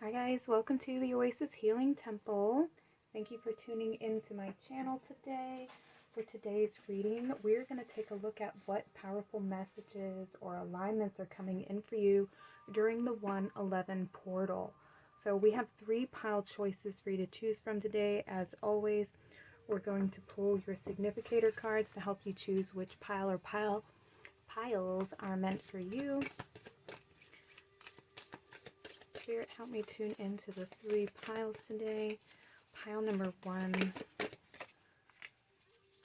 Hi guys, welcome to the Oasis Healing Temple. Thank you for tuning into my channel today. For today's reading, we're going to take a look at what powerful messages or alignments are coming in for you during the 111 portal. So we have 3 pile choices for you to choose from today. As always, we're going to pull your significator cards to help you choose which pile or piles are meant for you. Spirit, help me tune into the 3 piles today. Pile number 1,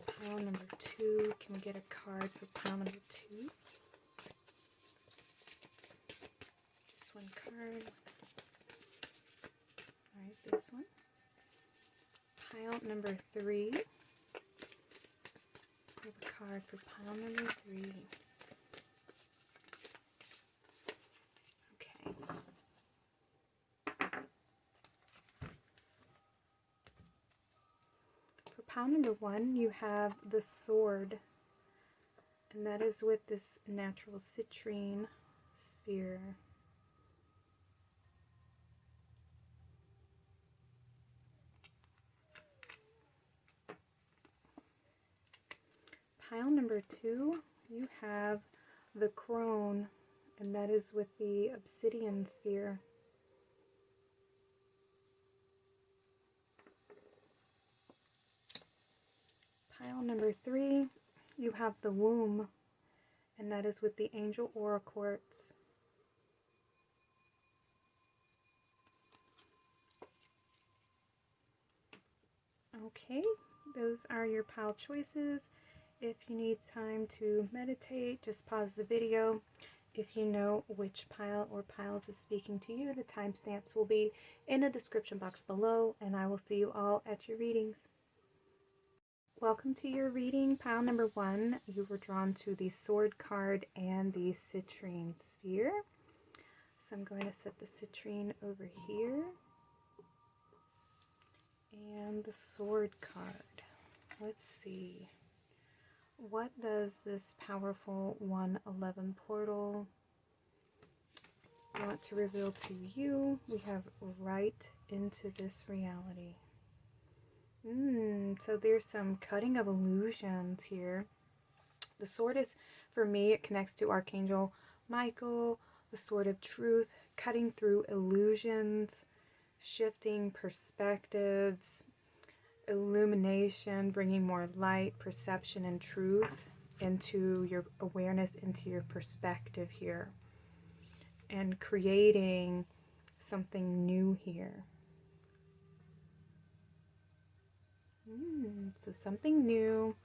pile number 2. Can we get a card for pile number 2? Just one card. Alright, this one. Pile number 3. We have a card for pile number 3. Pile number 1, you have the sword, and that is with this natural citrine sphere. Pile number 2, you have the Crone, and that is with the Obsidian sphere. Pile number 3, you have the womb, and that is with the Angel Aura Quartz. Okay, those are your pile choices. If you need time to meditate, just pause the video. If you know which pile or piles is speaking to you, the timestamps will be in the description box below, and I will see you all at your readings. Welcome to your reading. Pile number 1, you were drawn to the sword card and the citrine sphere. So I'm going to set the citrine over here. And the sword card. Let's see. What does this powerful 111 portal want to reveal to you? We have right into this reality. So there's some cutting of illusions here. The sword is, for me, it connects to Archangel Michael, the sword of truth, cutting through illusions, shifting perspectives, illumination, bringing more light, perception, and truth into your awareness, into your perspective here, and creating something new here. So something new,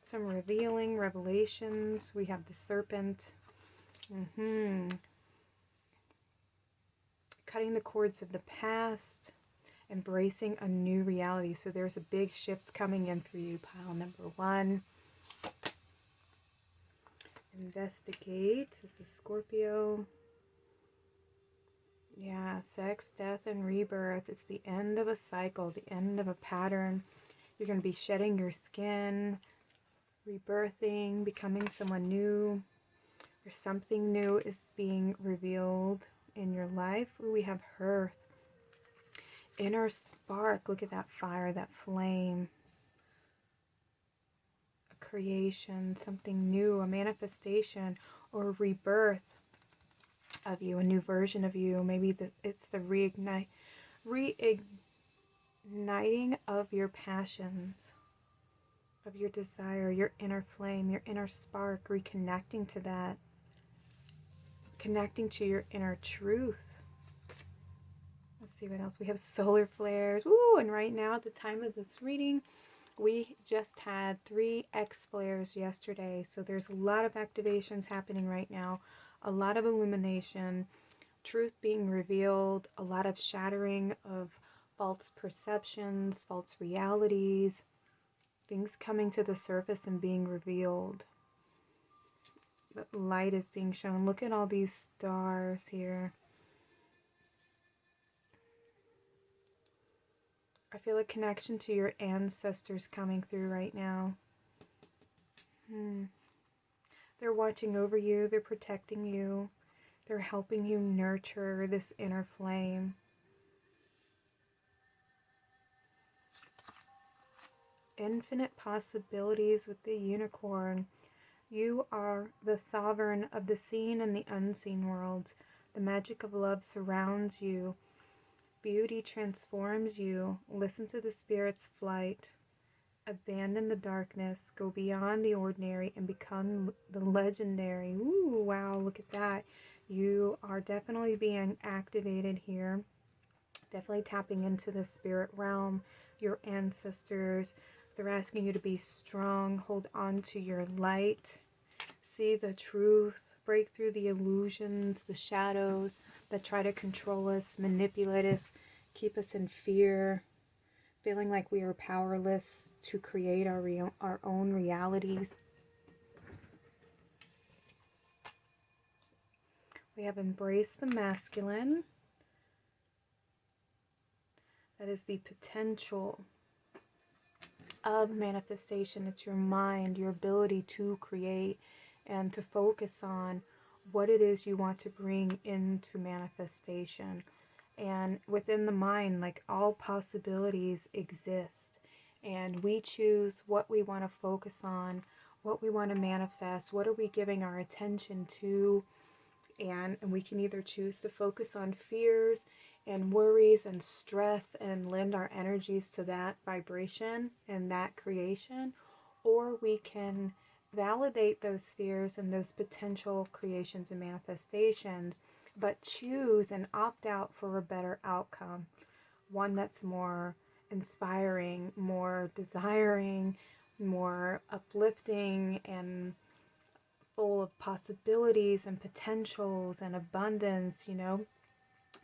some revealing revelations. We have the serpent. Cutting the cords of the past, embracing a new reality. So there's a big shift coming in for you, pile number 1. Investigate. This is Scorpio. Yeah, sex, death, and rebirth. It's the end of a cycle, the end of a pattern. You're going to be shedding your skin, rebirthing, becoming someone new, or something new is being revealed in your life. Ooh, we have Hearth. Inner spark. Look at that fire, that flame. A creation, something new, a manifestation, or a rebirth of you, a new version of you. Maybe it's the reigniting of your passions, of your desire, your inner flame, your inner spark, reconnecting to that, connecting to your inner truth. Let's see what else. We have solar flares. Ooh, and right now at the time of this reading, we just had 3 X flares yesterday. So there's a lot of activations happening right now, a lot of illumination, truth being revealed, a lot of shattering of false perceptions, false realities, things coming to the surface and being revealed. The light is being shown. Look at all these stars here. I feel a connection to your ancestors coming through right now. They're watching over you. They're protecting you. They're helping you nurture this inner flame. Infinite possibilities with the unicorn. You are the sovereign of the seen and the unseen worlds. The magic of love surrounds you. Beauty transforms you. Listen to the spirit's flight. Abandon the darkness. Go beyond the ordinary and become the legendary. Ooh, wow, look at that. You are definitely being activated here. Definitely tapping into the spirit realm. Your ancestors, they're asking you to be strong. Hold on to your light. See the truth, break through the illusions, the shadows that try to control us, manipulate us, keep us in fear, feeling like we are powerless to create our own realities. We have embraced the masculine. That is the potential of manifestation. It's your mind, your ability to create and to focus on what it is you want to bring into manifestation. And within the mind, like, all possibilities exist. And we choose what we want to focus on, what we want to manifest, what are we giving our attention to. And we can either choose to focus on fears and worries and stress and lend our energies to that vibration and that creation, or we can validate those fears and those potential creations and manifestations, but choose and opt out for a better outcome, one that's more inspiring, more desiring, more uplifting, and full of possibilities and potentials and abundance,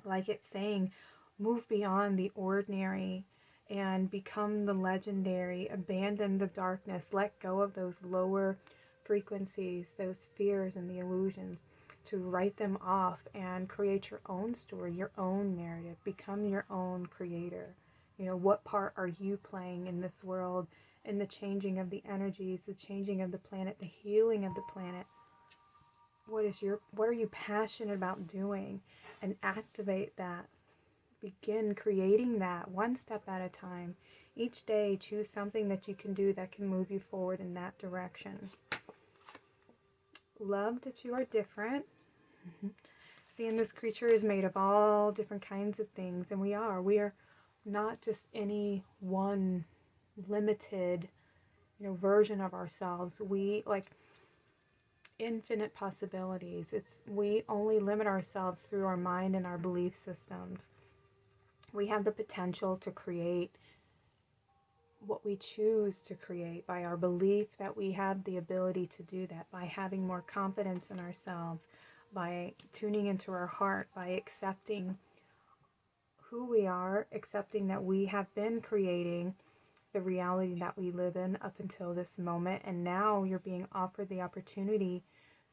like it's saying, move beyond the ordinary and become the legendary. Abandon the darkness. Let go of those lower frequencies, those fears and the illusions, to write them off and create your own story, your own narrative. Become your own creator. What part are you playing in this world, in the changing of the energies, the changing of the planet, the healing of the planet? What are you passionate about doing? And activate that. Begin creating that one step at a time. Each day, choose something that you can do that can move you forward in that direction. Love that you are different. Seeing this creature is made of all different kinds of things, and we are not just any one limited, version of ourselves. We, like, infinite possibilities. We only limit ourselves through our mind and our belief systems. We have the potential to create what we choose to create by our belief that we have the ability to do that, by having more confidence in ourselves, by tuning into our heart, by accepting who we are, accepting that we have been creating the reality that we live in up until this moment, and now you're being offered the opportunity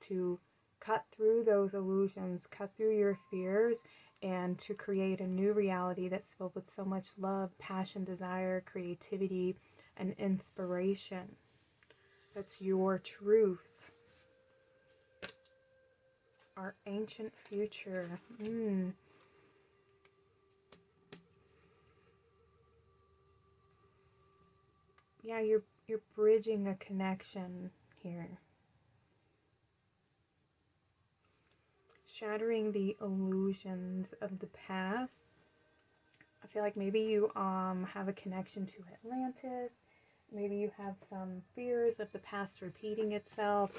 to cut through those illusions, cut through your fears, and to create a new reality that's filled with so much love, passion, desire, creativity, and inspiration. That's your truth. Our ancient future. Yeah, you're bridging a connection here. Shattering the illusions of the past. I feel like maybe you have a connection to Atlantis. Maybe you have some fears of the past repeating itself.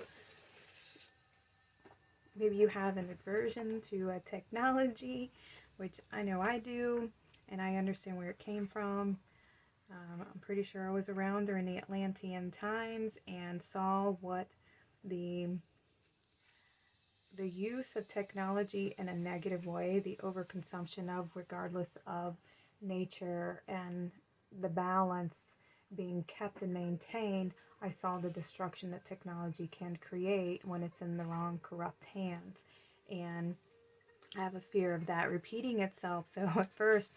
Maybe you have an aversion to technology, which I know I do, and I understand where it came from. I'm pretty sure I was around during the Atlantean times and saw what the use of technology in a negative way, the overconsumption of, regardless of nature and the balance being kept and maintained. I saw the destruction that technology can create when it's in the wrong, corrupt hands. And I have a fear of that repeating itself. So at first,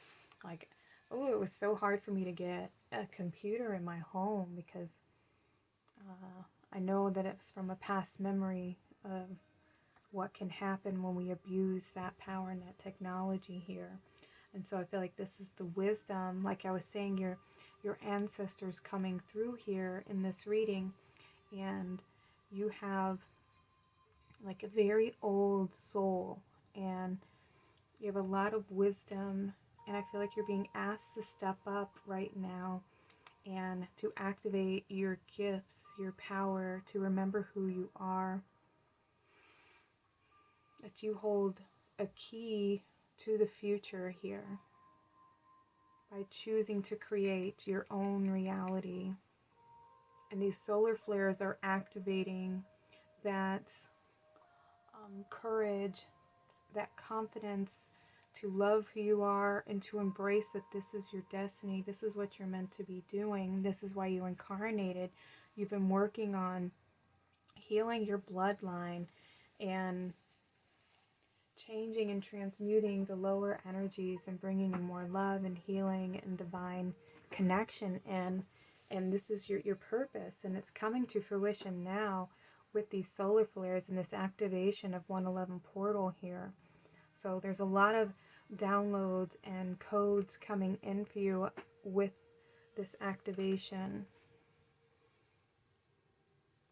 like, it was so hard for me to get a computer in my home because I know that it's from a past memory of what can happen when we abuse that power and that technology here. And so I feel like this is the wisdom, like I was saying, your ancestors coming through here in this reading, and you have like a very old soul, and you have a lot of wisdom, and I feel like you're being asked to step up right now and to activate your gifts, your power, to remember who you are, that you hold a key to the future here by choosing to create your own reality. And these solar flares are activating that courage, that confidence to love who you are and to embrace that this is your destiny. This is what you're meant to be doing. This is why you incarnated. You've been working on healing your bloodline and changing and transmuting the lower energies and bringing in more love and healing and divine connection in. And this is your purpose, and it's coming to fruition now with these solar flares and this activation of 111 portal here. So there's a lot of downloads and codes coming in for you with this activation,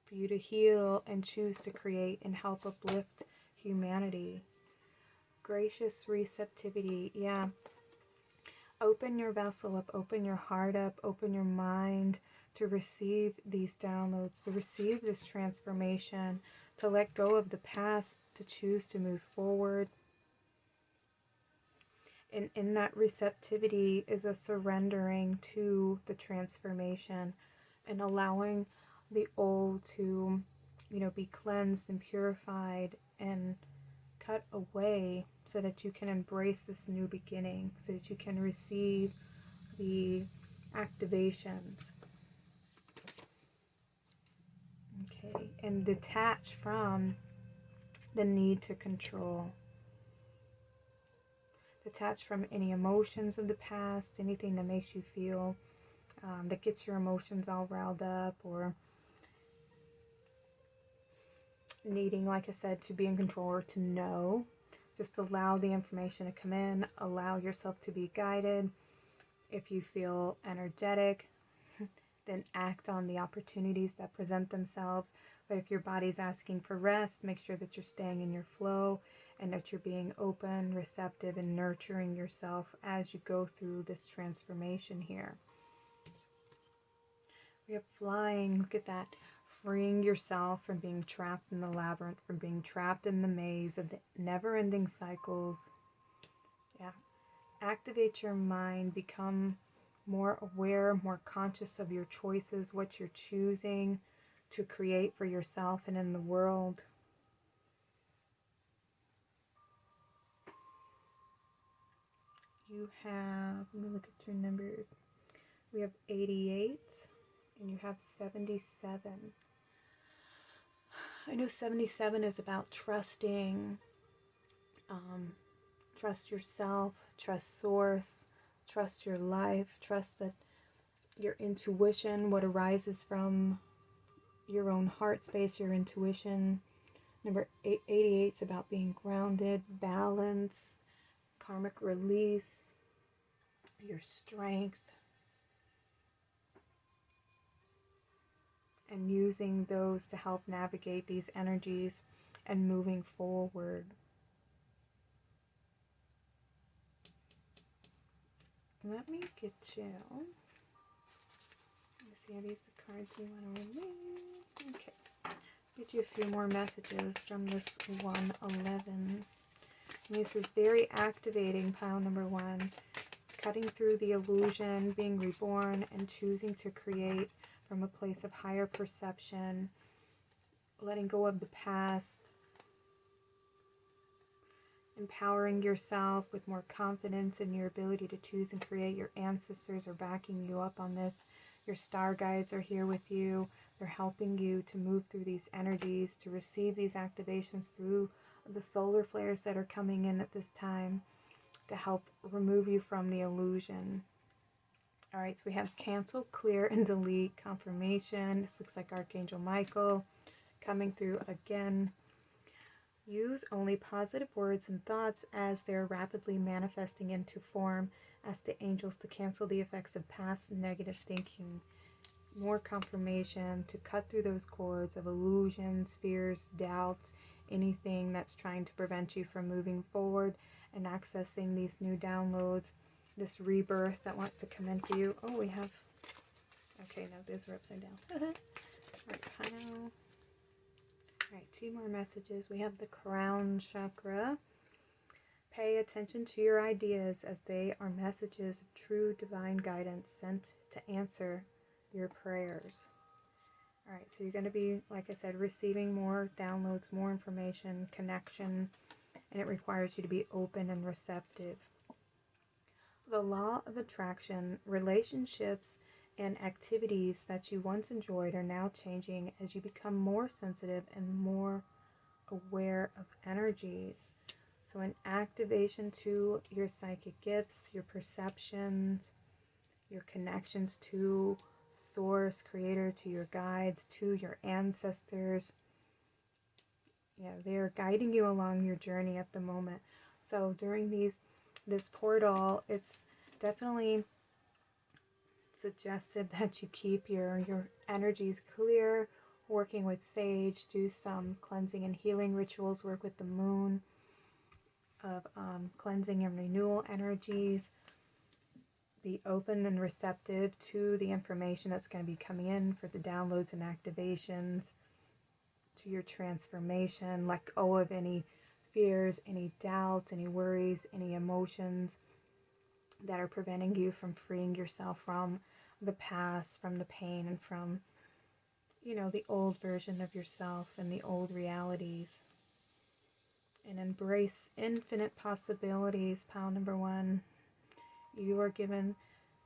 for you to heal and choose to create and help uplift humanity. Gracious receptivity. Yeah. Open your vessel up, open your heart up, open your mind to receive these downloads, to receive this transformation, to let go of the past, to choose to move forward. And in that receptivity is a surrendering to the transformation and allowing the old to, be cleansed and purified and cut away so that you can embrace this new beginning, so that you can receive the activations. Okay, and detach from the need to control. Detach from any emotions of the past, anything that makes you feel, that gets your emotions all riled up, or needing, like I said, to be in control or to know. Just allow the information to come in, allow yourself to be guided. If you feel energetic, then act on the opportunities that present themselves. But if your body's asking for rest, make sure that you're staying in your flow and that you're being open, receptive, and nurturing yourself as you go through this transformation here. We have flying. Look at that. Freeing yourself from being trapped in the labyrinth, from being trapped in the maze of the never-ending cycles. Yeah. Activate your mind. Become more aware, more conscious of your choices, what you're choosing to create for yourself and in the world. You have, let me look at your numbers. We have 88 and you have 77. I know 77 is about trusting, trust yourself, trust source, trust your life, trust that your intuition, what arises from your own heart space, your intuition. Number 88 is about being grounded, balance, karmic release, your strength, and using those to help navigate these energies and moving forward. Let me get you. Let me see, are these the cards you want to remove? Okay. Get you a few more messages from this 111. This is very activating, pile number 1. Cutting through the illusion, being reborn, and choosing to create from a place of higher perception. Letting go of the past. Empowering yourself with more confidence in your ability to choose and create. Your ancestors are backing you up on this. Your star guides are here with you. They're helping you to move through these energies, to receive these activations through the solar flares that are coming in at this time to help remove you from the illusion. All right, so we have cancel, clear, and delete, confirmation. This looks like Archangel Michael coming through again. Use only positive words and thoughts as they're rapidly manifesting into form. Ask the angels to cancel the effects of past negative thinking. More confirmation to cut through those cords of illusions, fears, doubts, anything that's trying to prevent you from moving forward and accessing these new downloads, this rebirth that wants to come in for you. Oh, we have... Okay, no, those are upside down. Arcano. Alright, 2 more messages. We have the crown chakra. Pay attention to your ideas as they are messages of true divine guidance sent to answer your prayers. Alright, so you're going to be, like I said, receiving more downloads, more information, connection, and it requires you to be open and receptive. The law of attraction, relationships, and activities that you once enjoyed are now changing as you become more sensitive and more aware of energies. So an activation to your psychic gifts, your perceptions, your connections to source, creator, to your guides, to your ancestors. Yeah, they're guiding you along your journey at the moment. So during this portal, it's definitely suggested that you keep your energies clear, working with sage, do some cleansing and healing rituals, work with the moon of cleansing and renewal energies. Be open and receptive to the information that's going to be coming in for the downloads and activations, to your transformation. Let go of any fears, any doubts, any worries, any emotions that are preventing you from freeing yourself from the past, from the pain, and from, the old version of yourself and the old realities. And embrace infinite possibilities. Pile number 1. You are given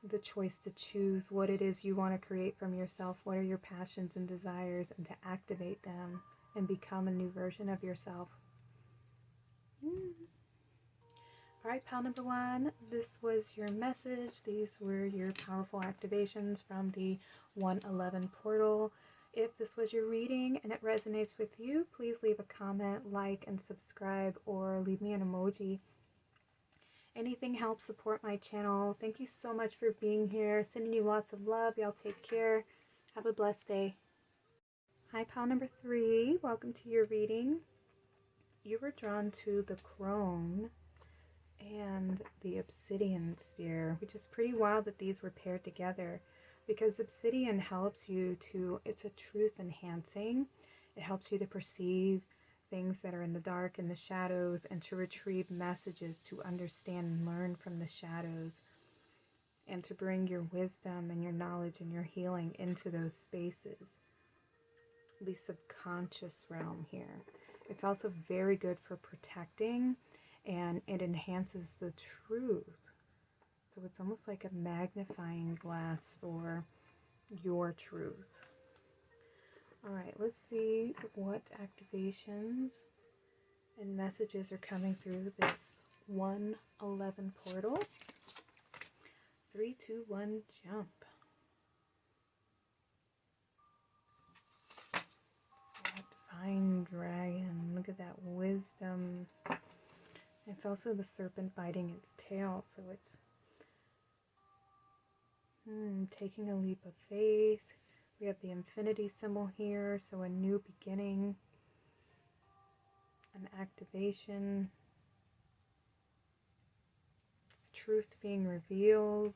the choice to choose what it is you want to create from yourself. What are your passions and desires, and to activate them and become a new version of yourself. Alright, pile number 1, this was your message. These were your powerful activations from the 111 portal. If this was your reading and it resonates with you, please leave a comment, like, and subscribe, or leave me an emoji. Anything helps support my channel. Thank you so much for being here. Sending you lots of love. Y'all take care. Have a blessed day. Hi, pile number 3. Welcome to your reading. You were drawn to the Crone and the Obsidian sphere, which is pretty wild that these were paired together, because Obsidian helps you to, it's a truth enhancing. It helps you to perceive things that are in the dark and the shadows, and to retrieve messages, to understand and learn from the shadows, and to bring your wisdom and your knowledge and your healing into those spaces. The subconscious realm here. It's also very good for protecting, and it enhances the truth. So it's almost like a magnifying glass for your truth. Alright, let's see what activations and messages are coming through this 111 portal. 3, 2, 1, jump. That divine dragon. Look at that wisdom. It's also the serpent biting its tail, so it's taking a leap of faith. We have the infinity symbol here, so a new beginning, an activation, truth being revealed.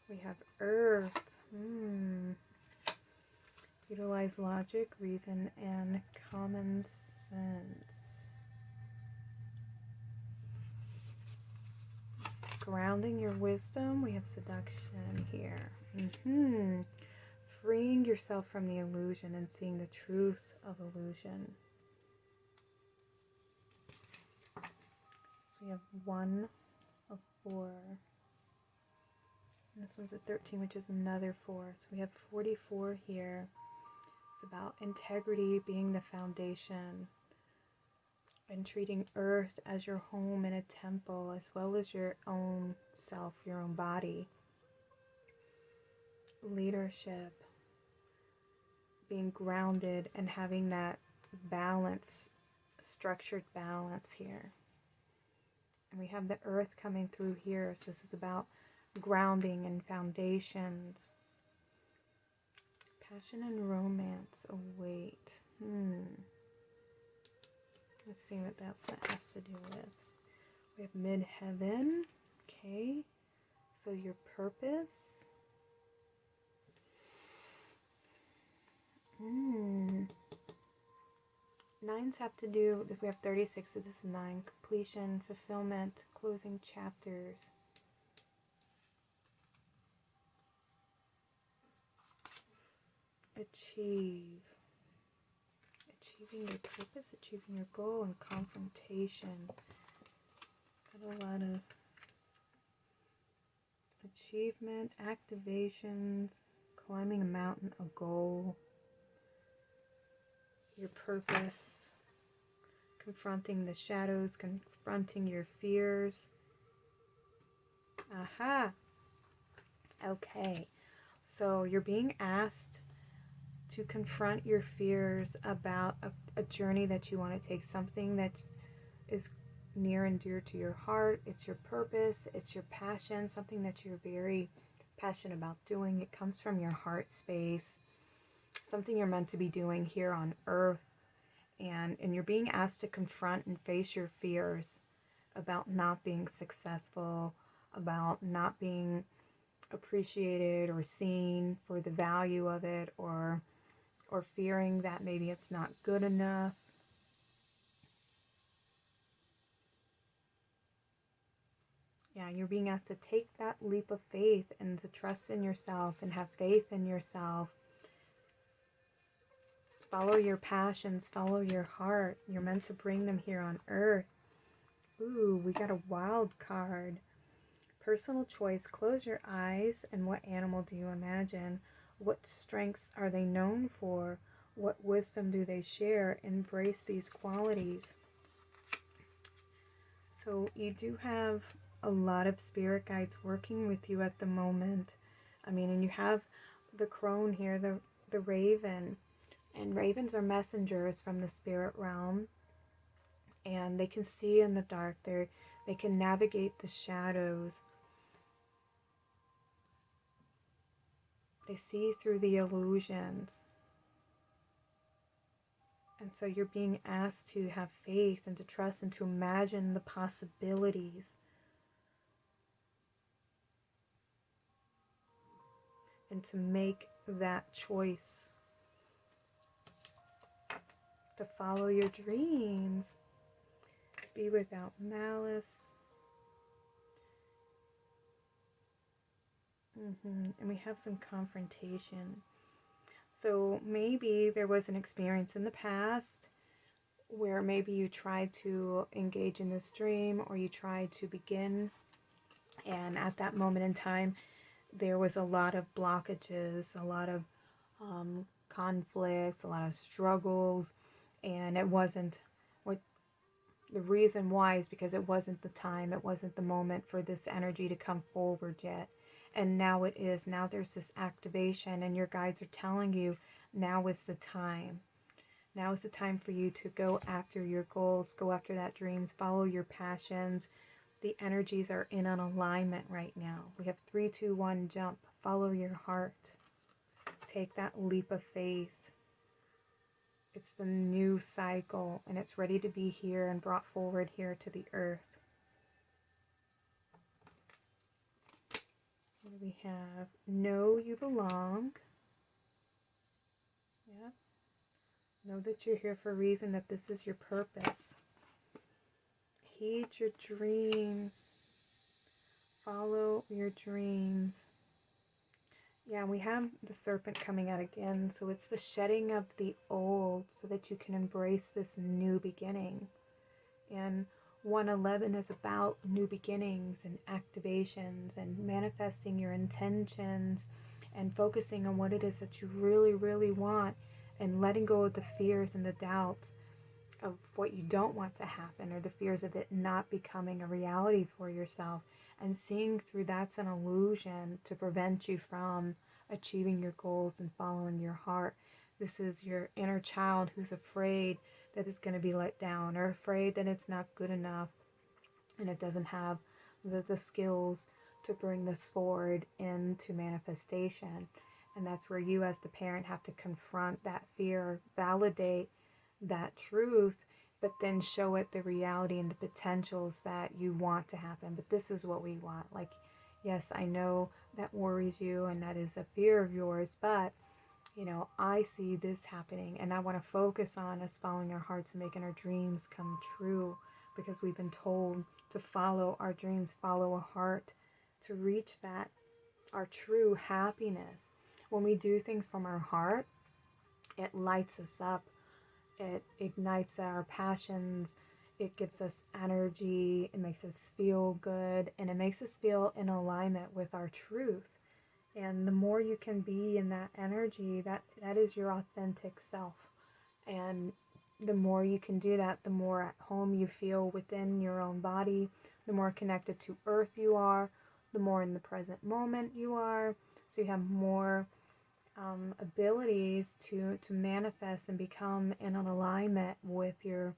We have Earth. Utilize logic, reason, and common sense. Grounding your wisdom. We have seduction here. Freeing yourself from the illusion and seeing the truth of illusion. So we have 1 of 4. And this one's a 13, which is another 4. So we have 44 here. It's about integrity being the foundation, and treating Earth as your home and a temple, as well as your own self, your own body. Leadership, being grounded and having that balance, structured balance here. And we have the earth coming through here, so this is about grounding and foundations. Passion and romance await. Let's see what that has to do with. We have midheaven. Okay. So your purpose. Nines have to do, we have 36, so this is 9. Completion, fulfillment, closing chapters. Achieving your purpose, achieving your goal, and confrontation. Got a lot of achievement, activations, climbing a mountain, a goal, your purpose, confronting the shadows, confronting your fears. Aha! Okay, so you're being asked to confront your fears about a journey that you want to take, something that is near and dear to your heart. It's your purpose, it's your passion, something that you're very passionate about doing. It comes from your heart space, something you're meant to be doing here on earth. And you're being asked to confront and face your fears about not being successful, about not being appreciated or seen for the value of it, or fearing that maybe it's not good enough. Yeah, you're being asked to take that leap of faith and to trust in yourself and have faith in yourself. Follow your passions, follow your heart. You're meant to bring them here on earth. Ooh, we got a wild card. Personal choice. Close your eyes, and what animal do you imagine? What strengths are they known for? What wisdom do they share? Embrace these qualities. So you do have a lot of spirit guides working with you at the moment. I mean, and you have the crone here, the raven. And ravens are messengers from the spirit realm. And they can see in the dark. They can navigate the shadows. They see through the illusions. And so you're being asked to have faith and to trust and to imagine the possibilities. And to make that choice. To follow your dreams. Be without malice. And we have some confrontation. So maybe there was an experience in the past where maybe you tried to engage in this dream, or you tried to begin, and at that moment in time there was a lot of blockages, a lot of conflicts, a lot of struggles, and it wasn't what the reason why is because it wasn't the time, it wasn't the moment for this energy to come forward yet. And now it is. Now there's this activation, and your guides are telling you now is the time. Now is the time for you to go after your goals, go after that dreams, follow your passions. The energies are in an alignment right now. We have 3, 2, 1, jump. Follow your heart. Take that leap of faith. It's the new cycle, and it's ready to be here and brought forward here to the earth. What do we have? Know you belong. Yeah. Know that you're here for a reason, that this is your purpose. Heed your dreams. Follow your dreams. Yeah, we have the serpent coming out again. So it's the shedding of the old so that you can embrace this new beginning. And 111 is about new beginnings and activations and manifesting your intentions and focusing on what it is that you really, really want, and letting go of the fears and the doubts of what you don't want to happen, or the fears of it not becoming a reality for yourself, and seeing through that's an illusion to prevent you from achieving your goals and following your heart. This is your inner child who's afraid that it's going to be let down, or afraid that it's not good enough and it doesn't have the skills to bring this forward into manifestation. And that's where you as the parent have to confront that fear, validate that truth, but then show it the reality and the potentials that you want to happen. But this is what we want. Like, yes, I know that worries you and that is a fear of yours, but you know, I see this happening and I want to focus on us following our hearts and making our dreams come true, because we've been told to follow our dreams, follow a heart to reach that, our true happiness. When we do things from our heart, it lights us up, it ignites our passions, it gives us energy, it makes us feel good, and it makes us feel in alignment with our truth. And the more you can be in that energy, that is your authentic self. And the more you can do that, the more at home you feel within your own body, the more connected to earth you are, the more in the present moment you are. So you have more abilities to manifest and become in an alignment with your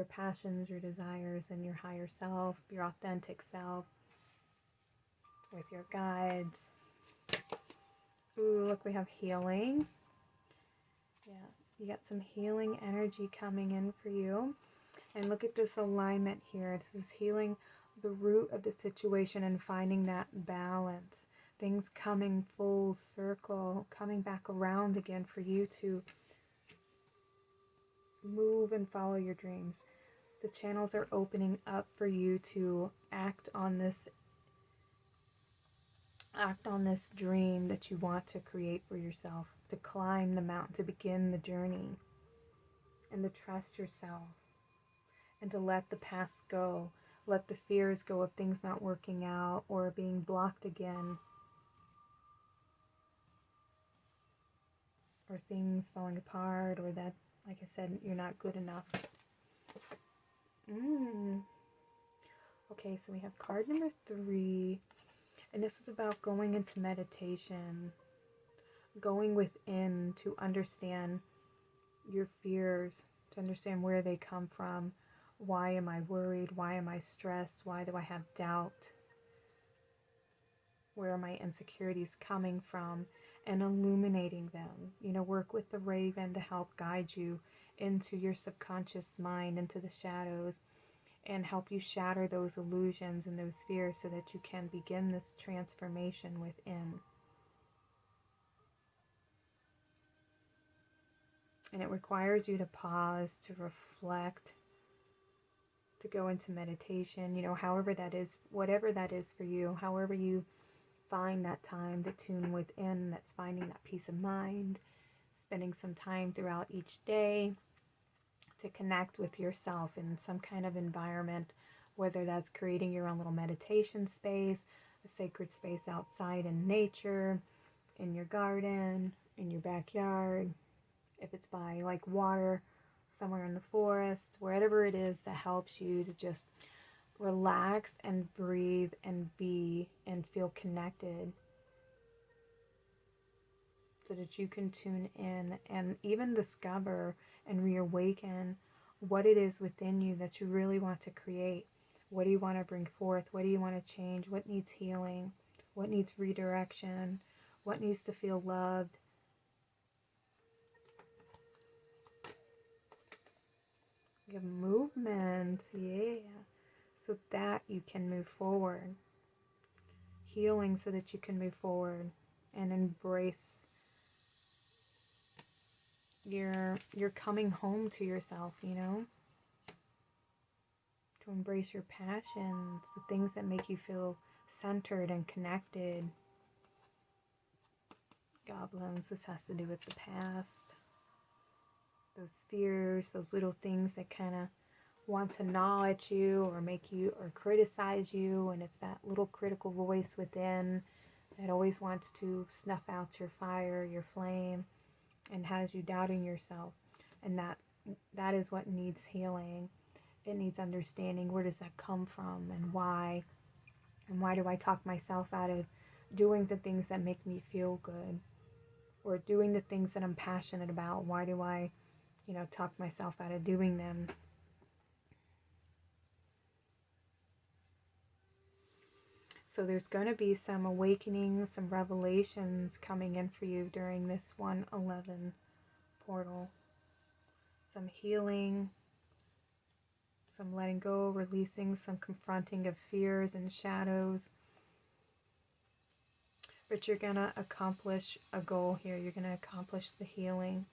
passions, your desires, and your higher self, your authentic self, with your guides. Ooh, look, we have healing. Yeah, you got some healing energy coming in for you. And look at this alignment here. This is healing the root of the situation and finding that balance. Things coming full circle, coming back around again for you to move and follow your dreams. The channels are opening up for you to act on this dream that you want to create for yourself, to climb the mountain, to begin the journey, and to trust yourself, and to let the past go, let the fears go of things not working out or being blocked again, or things falling apart, or that, like I said, you're not good enough. Okay, so we have card number 3, and this is about going into meditation, going within to understand your fears, to understand where they come from. Why am I worried? Why am I stressed? Why do I have doubt? Where are my insecurities coming from? And illuminating them. You know, work with the raven to help guide you into your subconscious mind, into the shadows, and help you shatter those illusions and those fears so that you can begin this transformation within. And it requires you to pause, to reflect, to go into meditation, you know, however that is, whatever that is for you, however you find that time to tune within, that's finding that peace of mind, spending some time throughout each day to connect with yourself in some kind of environment, whether that's creating your own little meditation space, a sacred space outside in nature, in your garden, in your backyard, if it's by like water, somewhere in the forest, wherever it is that helps you to just relax and breathe and be and feel connected, so that you can tune in and even discover and reawaken what it is within you that you really want to create. What do you want to bring forth? What do you want to change? What needs healing? What needs redirection? What needs to feel loved? You have movement, yeah, so that you can move forward. Healing so that you can move forward and embrace your coming home to yourself, you know? To embrace your passions, the things that make you feel centered and connected. Goblins, this has to do with the past. Those fears, those little things that kind of want to gnaw at you or make you or criticize you, and it's that little critical voice within that always wants to snuff out your fire, your flame, and has you doubting yourself. And that is what needs healing. It needs understanding. Where does that come from, and why? And why do I talk myself out of doing the things that make me feel good? or doing the things that I'm passionate about. Why do I, talk myself out of doing them? So there's going to be some awakening, some revelations coming in for you during this 111 portal. Some healing, some letting go, releasing, some confronting of fears and shadows. But you're going to accomplish a goal here. You're going to accomplish the healing.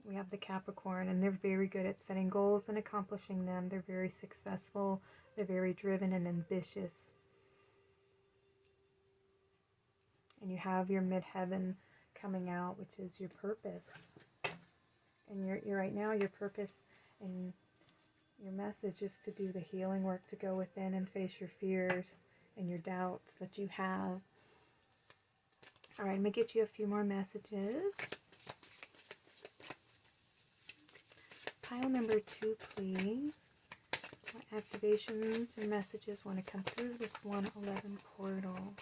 We have the Capricorn, and they're very good at setting goals and accomplishing them. They're very successful. They're very driven and ambitious. And you have your midheaven coming out, which is your purpose. And you're right now, your purpose and your message is to do the healing work, to go within and face your fears and your doubts that you have. All right, let me get you a few more messages. Pile number 2, please. What activations and messages want to come through this 111 portal?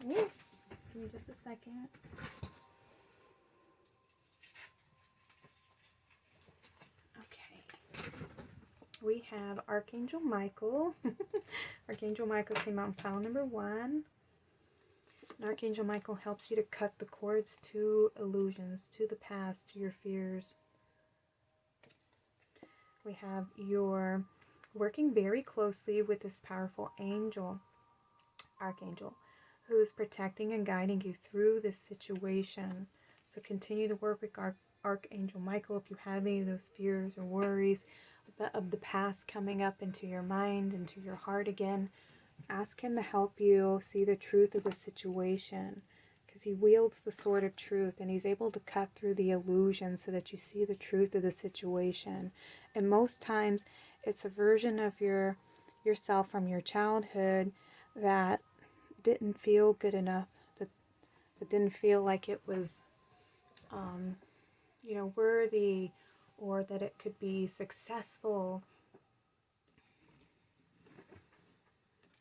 Yes. Give me just a second. Okay. We have Archangel Michael. Archangel Michael came out in pile number 1. And Archangel Michael helps you to cut the cords to illusions, to the past, to your fears. We have you're working very closely with this powerful angel, Archangel, who is protecting and guiding you through this situation. So continue to work with Archangel Michael if you have any of those fears or worries of the past coming up into your mind, into your heart again. Ask him to help you see the truth of the situation, because he wields the sword of truth, and he's able to cut through the illusion so that you see the truth of the situation. And most times it's a version of yourself from your childhood that didn't feel good enough, that didn't feel like it was worthy, or that it could be successful.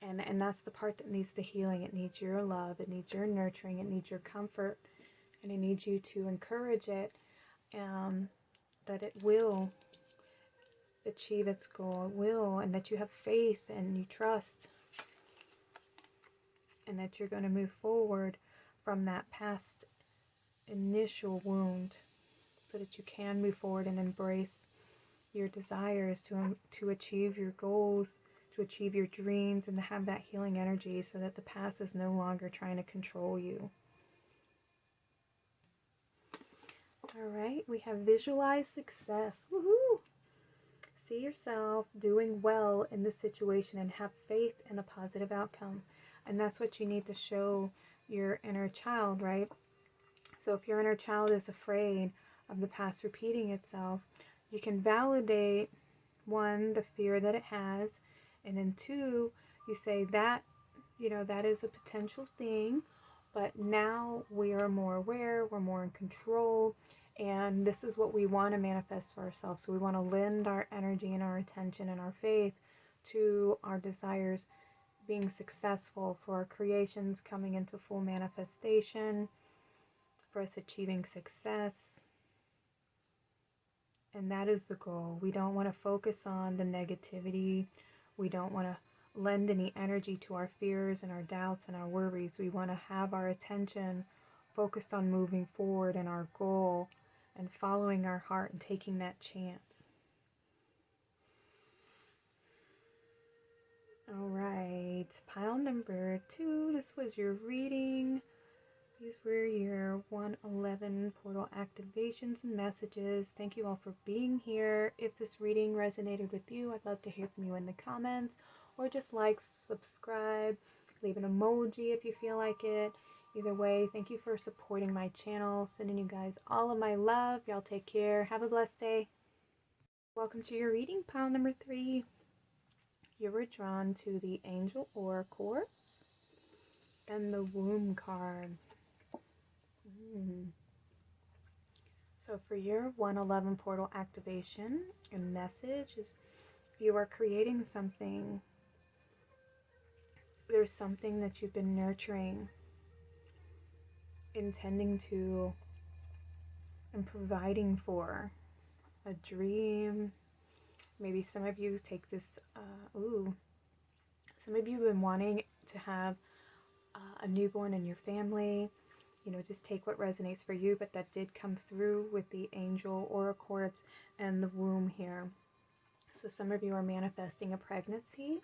And that's the part that needs the healing. It needs your love, it needs your nurturing, it needs your comfort, and it needs you to encourage it, that it will achieve its goal, it will, and that you have faith and you trust, and that you're going to move forward from that past initial wound, so that you can move forward and embrace your desires to achieve your goals, to achieve your dreams, and to have that healing energy so that the past is no longer trying to control you. All right, we have visualize success. Woohoo! See yourself doing well in this situation and have faith in a positive outcome. And that's what you need to show your inner child, right? So if your inner child is afraid of the past repeating itself, you can validate, 1, the fear that it has, and then 2, you say that, that is a potential thing, but now we are more aware, we're more in control, and this is what we want to manifest for ourselves. So we want to lend our energy and our attention and our faith to our desires being successful, for our creations coming into full manifestation, for us achieving success. And that is the goal. We don't want to focus on the negativity. We don't want to lend any energy to our fears and our doubts and our worries. We want to have our attention focused on moving forward in our goal and following our heart and taking that chance. All right, pile number 2. This was your reading. These were your 111 portal activations and messages. Thank you all for being here. If this reading resonated with you, I'd love to hear from you in the comments, or just like, subscribe, leave an emoji if you feel like it. Either way, thank you for supporting my channel. Sending you guys all of my love. Y'all take care. Have a blessed day. Welcome to your reading, pile number 3. You were drawn to the Angel Aura Quartz and the Womb card. So for your 111 portal activation and message is, you are creating something there's something that you've been nurturing, intending to, and providing for. A dream. Maybe some of you take this, some of you have been wanting to have a newborn in your family. You know, just take what resonates for you, but that did come through with the angel aura quartz and the womb here. So some of you are manifesting a pregnancy.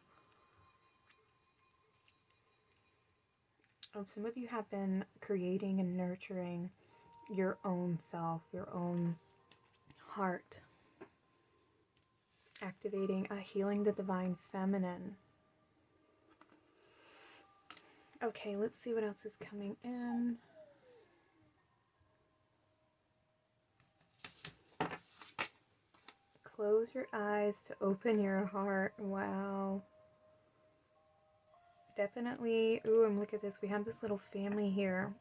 And some of you have been creating and nurturing your own self, your own heart. Activating, healing the divine feminine. Okay, let's see what else is coming in. Close your eyes to open your heart. Wow. Definitely. Ooh, and look at this. We have this little family here.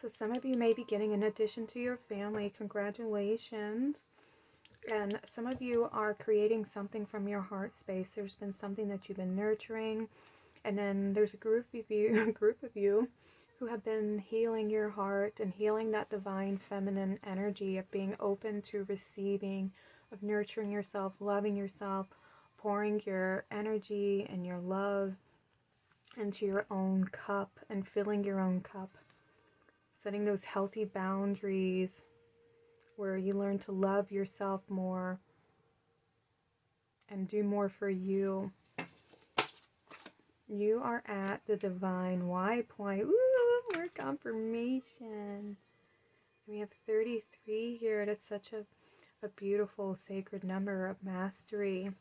So some of you may be getting an addition to your family. Congratulations. And some of you are creating something from your heart space. There's been something that you've been nurturing. And then there's a group of you who have been healing your heart and healing that divine feminine energy of being open to receiving, of nurturing yourself, loving yourself, pouring your energy and your love into your own cup and filling your own cup. Setting those healthy boundaries where you learn to love yourself more and do more for you. You are at the divine Y point. Ooh, more confirmation. We have 33 here. That's such a beautiful sacred number of mastery.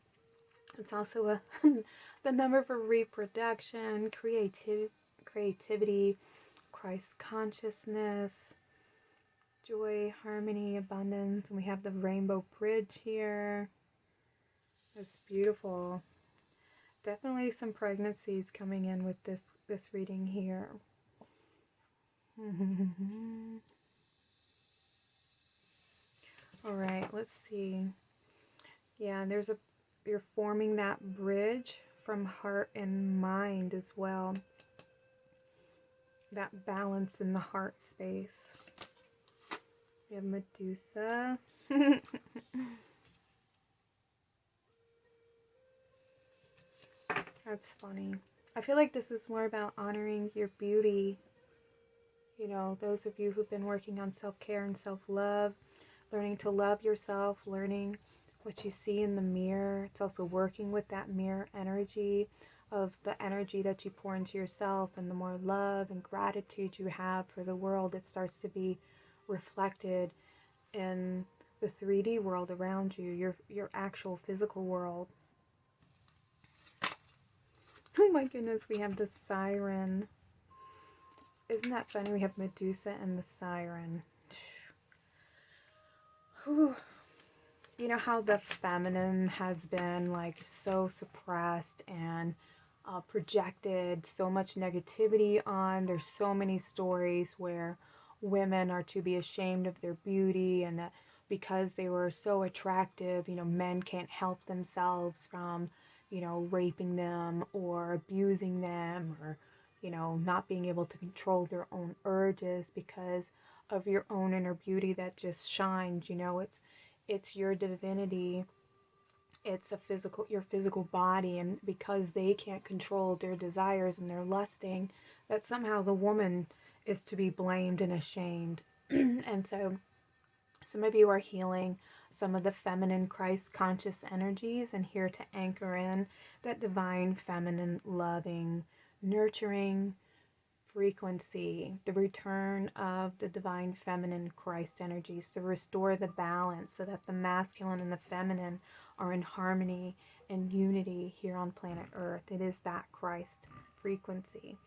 It's also the number for reproduction, creativity, Christ consciousness, joy, harmony, abundance. And we have the rainbow bridge here. It's beautiful. Definitely some pregnancies coming in with this reading here. All right, let's see. Yeah, you're forming that bridge from heart and mind as well. That balance in the heart space. We have Medusa. That's funny. I feel like this is more about honoring your beauty. You know, those of you who've been working on self-care and self-love, learning to love yourself, learning what you see in the mirror. It's also working with that mirror energy of the energy that you pour into yourself, and the more love and gratitude you have for the world, it starts to be reflected in the 3D world around you, your actual physical world. Oh my goodness, we have the siren. Isn't that funny? We have Medusa and the siren. Whew. You know how the feminine has been like so suppressed and projected so much negativity on. There's so many stories where women are to be ashamed of their beauty, and that because they were so attractive, you know, men can't help themselves from, you know, raping them or abusing them, or, you know, not being able to control their own urges because of your own inner beauty that just shines. You know, it's your divinity. It's your physical body, and because they can't control their desires and their lusting, that somehow the woman is to be blamed and ashamed. And so some of you are healing some of the feminine Christ conscious energies and here to anchor in that divine feminine loving, nurturing frequency, the return of the divine feminine Christ energies to restore the balance so that the masculine and the feminine are in harmony and unity here on planet Earth. It is that Christ frequency.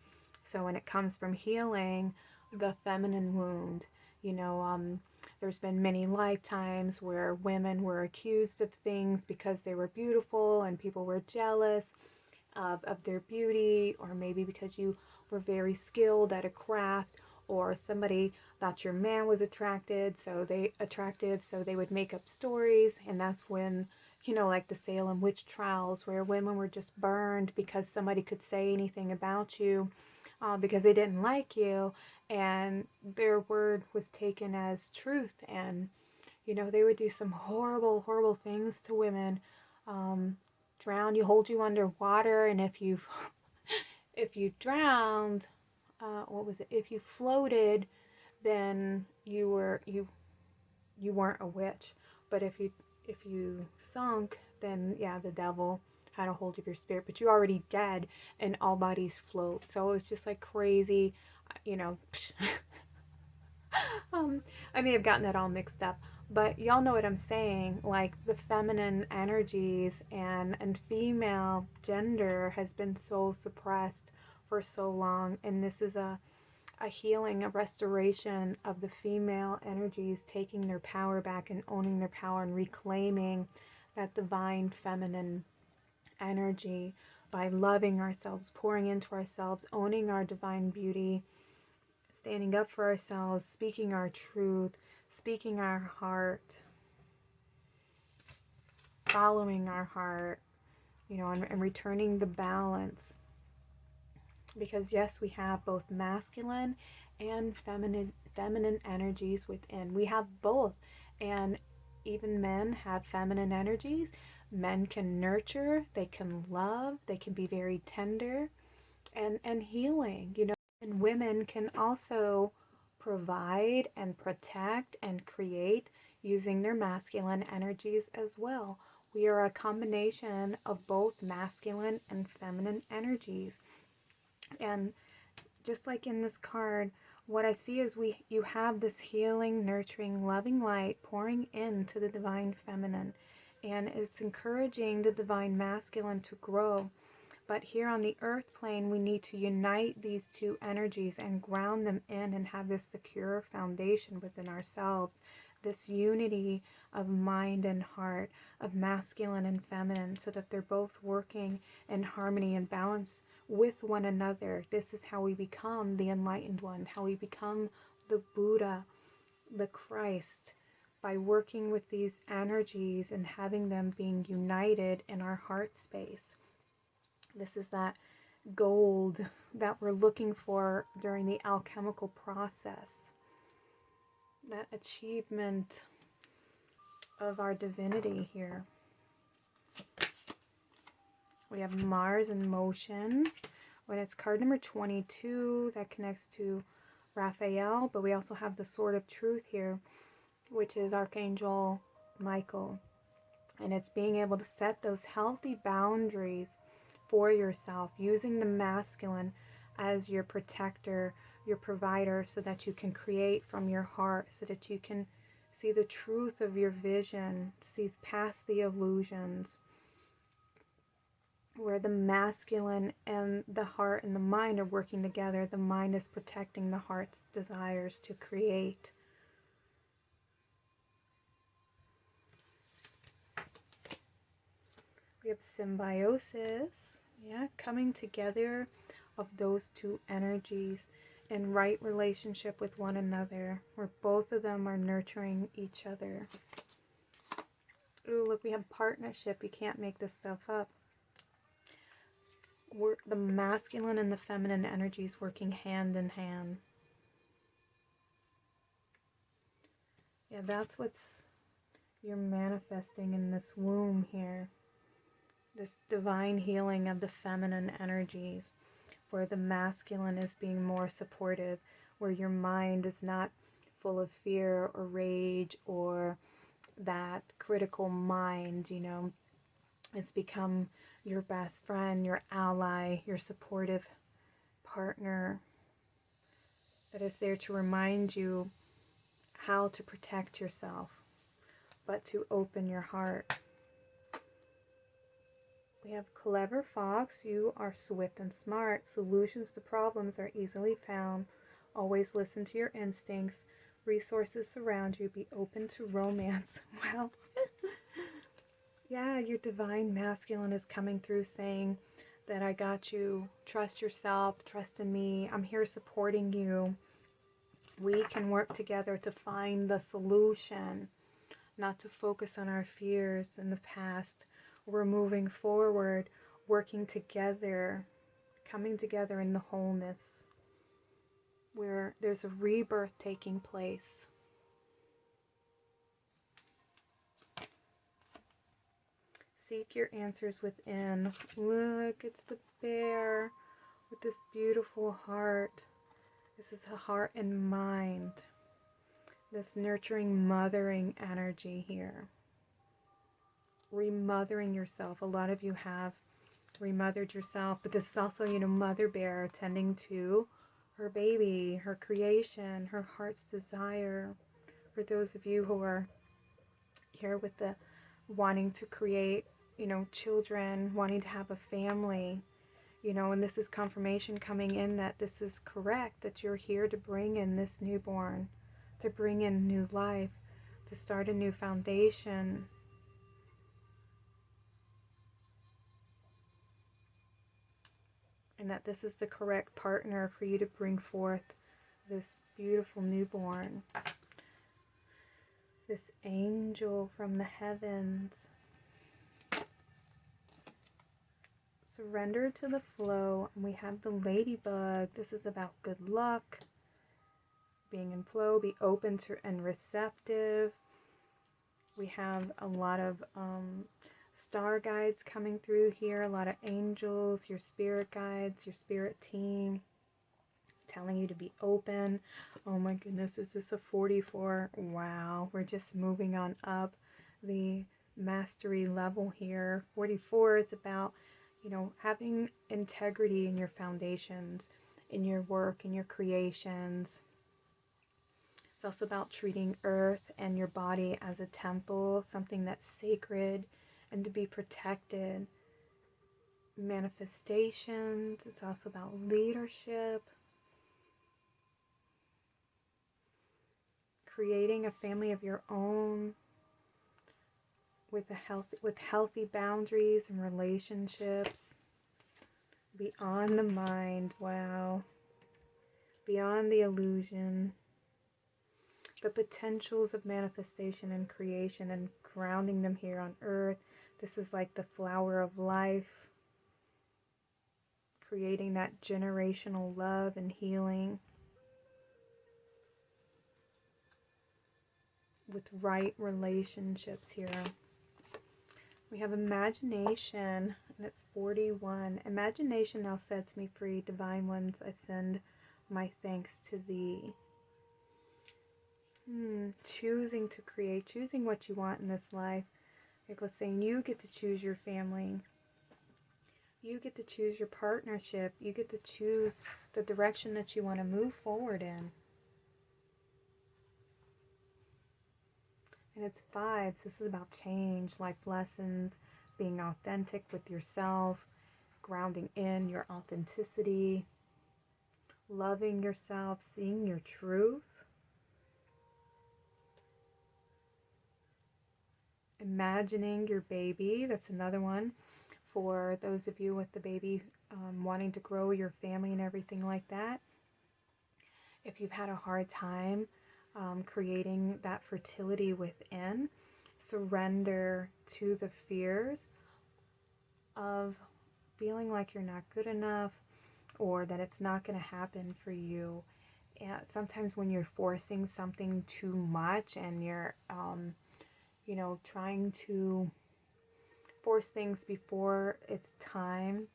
So when it comes from healing the feminine wound, you know, there's been many lifetimes where women were accused of things because they were beautiful and people were jealous of their beauty, or maybe because you were very skilled at a craft, or somebody thought your man was attractive, so they would make up stories, and that's when you know, like the Salem witch trials where women were just burned because somebody could say anything about you, because they didn't like you, and their word was taken as truth. And you know, they would do some horrible, horrible things to women. Drown you, hold you underwater, and if you if you drowned, what was it? If you floated, then you weren't a witch. But if you sunk, then yeah, the devil had a hold of your spirit. But you're already dead, and all bodies float. So it was just like crazy, you know. I may have gotten that all mixed up, but y'all know what I'm saying. Like the feminine energies and female gender has been so suppressed for so long, and this is a healing, a restoration of the female energies taking their power back and owning their power and reclaiming that divine feminine energy by loving ourselves, pouring into ourselves, owning our divine beauty, standing up for ourselves, speaking our truth, speaking our heart, following our heart, you know, and returning the balance. Because yes, we have both masculine and feminine energies within. We have both. And even men have feminine energies. Men can nurture, they can love, they can be very tender and healing, you know. And women can also provide and protect and create using their masculine energies as well. We are a combination of both masculine and feminine energies. And just like in this card, what I see is you have this healing, nurturing, loving light pouring into the divine feminine. And it's encouraging the divine masculine to grow. But here on the earth plane, we need to unite these two energies and ground them in and have this secure foundation within ourselves. This unity of mind and heart, of masculine and feminine, so that they're both working in harmony and balance with one another. This is how we become the enlightened one, how we become the Buddha, the Christ, by working with these energies and having them being united in our heart space. This is that gold that we're looking for during the alchemical process, that achievement of our divinity here. We have Mars in motion. When it's card number 22, that connects to Raphael, but we also have the Sword of Truth here, which is Archangel Michael. And it's being able to set those healthy boundaries for yourself, using the masculine as your protector, your provider, so that you can create from your heart, so that you can see the truth of your vision, see past the illusions, where the masculine and the heart and the mind are working together. The mind is protecting the heart's desires to create. We have symbiosis, yeah, coming together of those two energies in right relationship with one another, where both of them are nurturing each other. Ooh, look, we have partnership. You can't make this stuff up. The masculine and the feminine energies working hand in hand. Yeah, that's what's you're manifesting in this womb here. This divine healing of the feminine energies, where the masculine is being more supportive, where your mind is not full of fear or rage or that critical mind, you know. It's become your best friend, your ally, your supportive partner that is there to remind you how to protect yourself, but to open your heart. We have Clever Fox. You are swift and smart. Solutions to problems are easily found. Always listen to your instincts. Resources surround you. Be open to romance. Well, yeah, your divine masculine is coming through saying that I got you. Trust yourself. Trust in me. I'm here supporting you. We can work together to find the solution. not to focus on our fears in the past. We're moving forward, working together, coming together in the wholeness, where there's a rebirth taking place. Seek your answers within. Look, it's the bear with this beautiful heart. This is the heart and mind. This nurturing, mothering energy here. Remothering yourself. A lot of you have remothered yourself, but this is also, Mother Bear tending to her baby, her creation, her heart's desire. For those of you who are here with the wanting to create, children, wanting to have a family, and this is confirmation coming in that this is correct, that you're here to bring in this newborn, to bring in new life, to start a new foundation. And that this is the correct partner for you to bring forth this beautiful newborn. This angel from the heavens. Surrender to the flow. And we have the ladybug. This is about good luck. Being in flow. Be open to and receptive. We have a lot of star guides coming through here. A lot of angels. Your spirit guides. Your spirit team. Telling you to be open. Oh my goodness. Is this a 44? Wow. We're just moving on up the mastery level here. 44 is about having integrity in your foundations, in your work, in your creations. It's also about treating earth and your body as a temple, something that's sacred and to be protected. Manifestations. It's also about leadership. Creating a family of your own. With healthy boundaries and relationships. Beyond the mind. Wow. Beyond the illusion. The potentials of manifestation and creation, and grounding them here on earth. This is like the flower of life. Creating that generational love and healing. With right relationships here. We have imagination, and it's 41. Imagination now sets me free. Divine ones, I send my thanks to thee. Choosing to create, choosing what you want in this life. Like I was saying, you get to choose your family. You get to choose your partnership. You get to choose the direction that you want to move forward in. And it's 5s. This is about change, life lessons, being authentic with yourself, grounding in your authenticity, loving yourself, seeing your truth, imagining your baby. That's another one for those of you with the baby wanting to grow your family and everything like that. If you've had a hard time creating that fertility within, surrender to the fears of feeling like you're not good enough or that it's not going to happen for you. And sometimes when you're forcing something too much and you're trying to force things before it's time,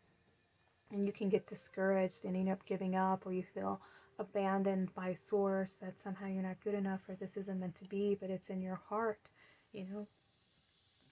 and you can get discouraged and end up giving up, or you feel abandoned by source, that somehow you're not good enough or this isn't meant to be, but it's in your heart.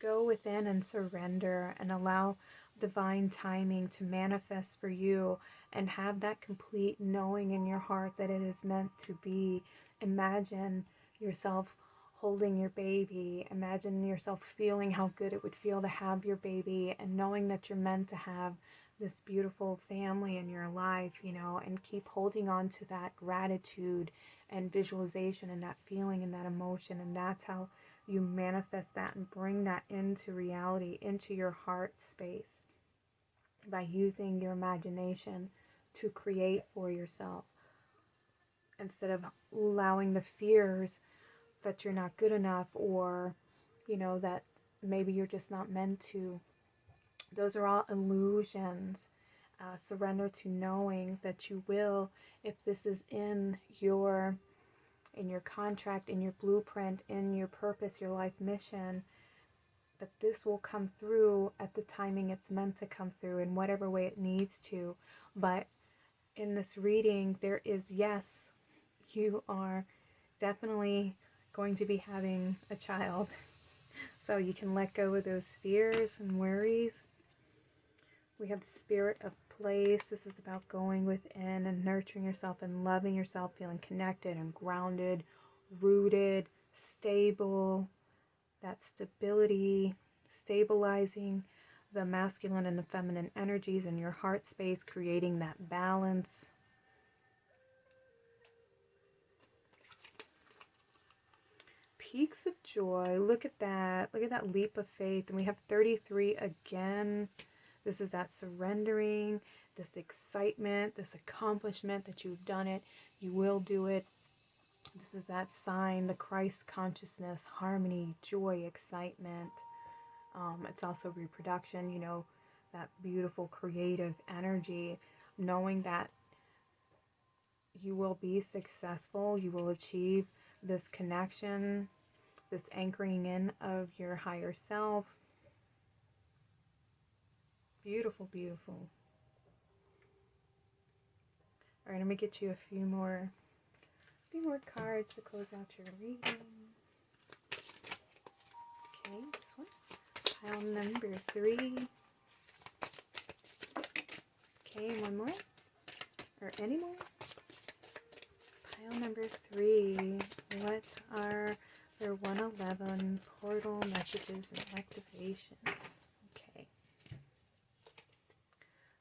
Go within and surrender and allow divine timing to manifest for you, and have that complete knowing in your heart that it is meant to be. Imagine yourself holding your baby. Imagine yourself feeling how good it would feel to have your baby, and knowing that you're meant to have this beautiful family in your life, and keep holding on to that gratitude and visualization and that feeling and that emotion. And that's how you manifest that and bring that into reality, into your heart space, by using your imagination to create for yourself, instead of allowing the fears that you're not good enough, or you know, that maybe you're just not meant to. Those are all illusions. Surrender to knowing that you will, if this is in your contract, in your blueprint, in your purpose, your life mission, that this will come through at the timing it's meant to come through in whatever way it needs to. But in this reading, there is, yes, you are definitely going to be having a child. So you can let go of those fears and worries. We have the spirit of place. This is about going within and nurturing yourself and loving yourself, feeling connected and grounded, rooted, stable. That stability, stabilizing the masculine and the feminine energies in your heart space, creating that balance. Peaks of joy. Look at that. Look at that leap of faith. And we have 33 again. This is that surrendering, this excitement, this accomplishment that you've done it. You will do it. This is that sign, the Christ consciousness, harmony, joy, excitement. It's also reproduction, you know, that beautiful creative energy, knowing that you will be successful, you will achieve this connection, this anchoring in of your higher self. Beautiful, beautiful. All right, let me get you a few more cards to close out your reading. Okay, this one. Pile number 3. Okay, one more. Or any more? Pile number 3. What are their 111 portal messages and activations? Okay.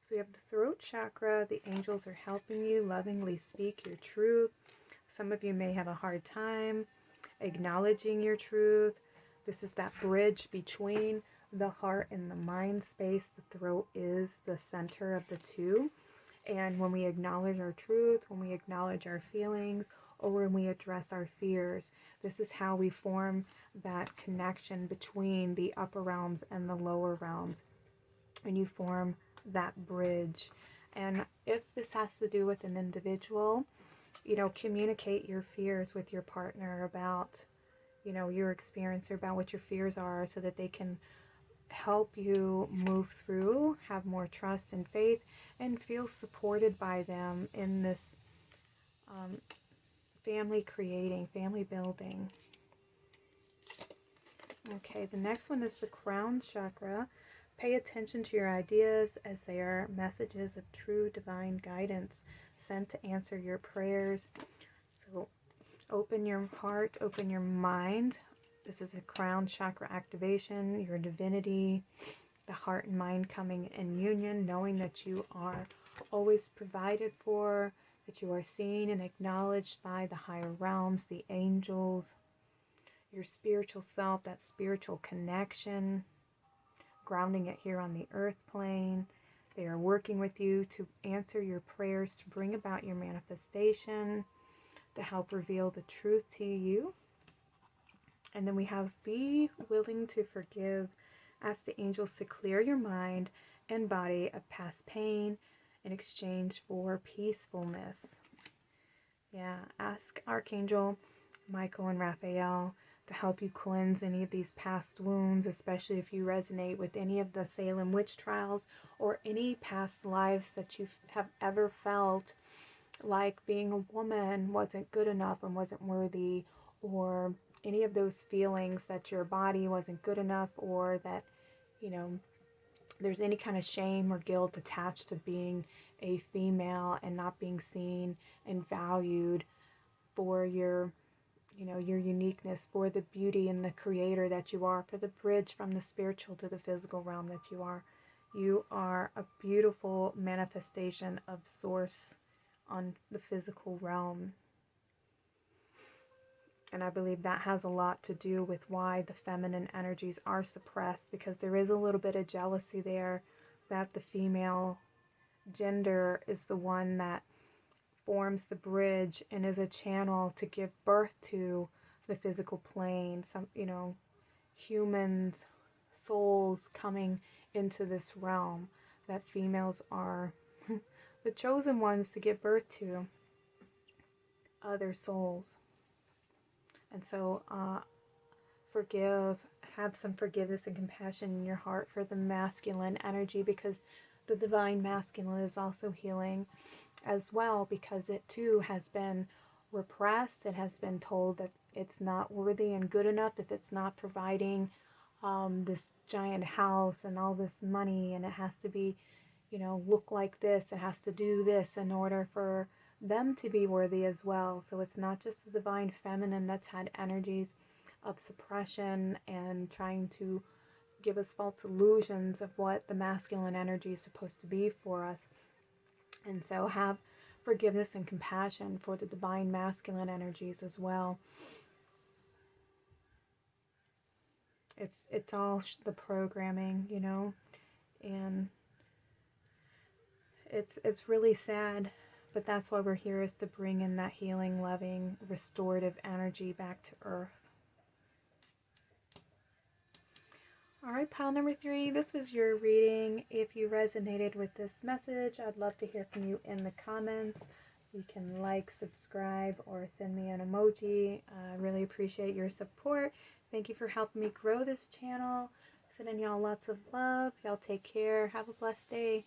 So we have the throat chakra. The angels are helping you lovingly speak your truth. Some of you may have a hard time acknowledging your truth. This is that bridge between the heart and the mind space. The throat is the center of the two. And when we acknowledge our truth, when we acknowledge our feelings, or when we address our fears, this is how we form that connection between the upper realms and the lower realms. And you form that bridge. And if this has to do with an individual, you know, communicate your fears with your partner about, you know, your experience or about what your fears are, so that they can help you move through, have more trust and faith, and feel supported by them in this family creating, family building. Okay, the next one is the crown chakra. Pay attention to your ideas, as they are messages of true divine guidance sent to answer your prayers. So open your heart, open your mind. This is a crown chakra activation, your divinity, the heart and mind coming in union, knowing that you are always provided for, that you are seen and acknowledged by the higher realms, the angels, your spiritual self, that spiritual connection, grounding it here on the earth plane. They are working with you to answer your prayers, to bring about your manifestation, to help reveal the truth to you. And then we have be willing to forgive. Ask the angels to clear your mind and body of past pain in exchange for peacefulness. Yeah, ask Archangel Michael and Raphael to help you cleanse any of these past wounds, especially if you resonate with any of the Salem witch trials or any past lives that you have ever felt like being a woman wasn't good enough and wasn't worthy, or any of those feelings that your body wasn't good enough, or that, you know, there's any kind of shame or guilt attached to being a female and not being seen and valued for your, you know, your uniqueness, for the beauty and the creator that you are, for the bridge from the spiritual to the physical realm that you are. You are a beautiful manifestation of source on the physical realm. And I believe that has a lot to do with why the feminine energies are suppressed, because there is a little bit of jealousy there that the female gender is the one that forms the bridge and is a channel to give birth to the physical plane. Some, you know, humans, souls coming into this realm, that females are the chosen ones to give birth to other souls. And so have some forgiveness and compassion in your heart for the masculine energy, because the divine masculine is also healing as well, because it too has been repressed. It has been told that it's not worthy and good enough if it's not providing this giant house and all this money, and it has to be, look like this, it has to do this in order for them to be worthy as well. So it's not just the divine feminine that's had energies of suppression and trying to give us false illusions of what the masculine energy is supposed to be for us. And so have forgiveness and compassion for the divine masculine energies as well. It's all the programming, and it's really sad, but that's why we're here, is to bring in that healing, loving, restorative energy back to Earth. Alright, pile number 3, this was your reading. If you resonated with this message, I'd love to hear from you in the comments. You can like, subscribe, or send me an emoji. I really appreciate your support. Thank you for helping me grow this channel. Sending y'all lots of love. Y'all take care. Have a blessed day.